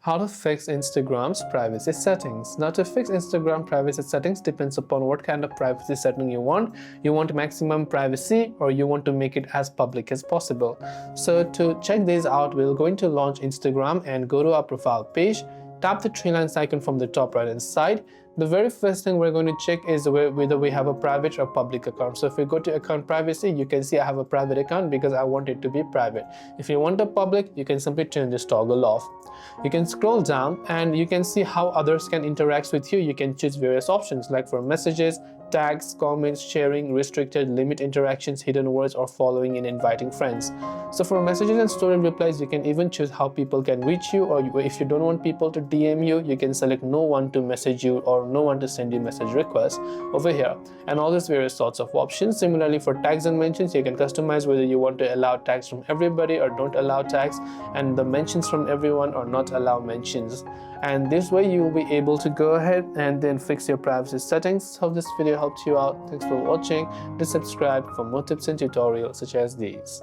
How to fix Instagram's privacy settings. Now, to fix Instagram privacy settings depends upon what kind of privacy setting you want. You want maximum privacy or you want to make it as public as possible. So to check these out, we're going to launch Instagram and go to our profile page. Tap the three lines icon from the top right hand side. The very first thing we're going to check is whether we have a private or public account. So if we go to account privacy, you can see I have a private account because I want it to be private. If you want a public, you can simply turn this toggle off. You can scroll down and you can see how others can interact with you. You can choose various options like for messages, tags, comments, sharing, restricted, limit interactions, hidden words, or following and inviting friends. So for messages and story replies, you can even choose how people can reach you, or if you don't want people to DM you, you can select no one to message you or no one to send you message requests over here, and all these various sorts of options. Similarly, for tags and mentions, you can customize whether you want to allow tags from everybody or don't allow tags, and the mentions from everyone or not allow mentions. And this way you will be able to go ahead and then fix your privacy settings. Hope this video helped you out. Thanks for watching. Please subscribe for more tips and tutorials such as these.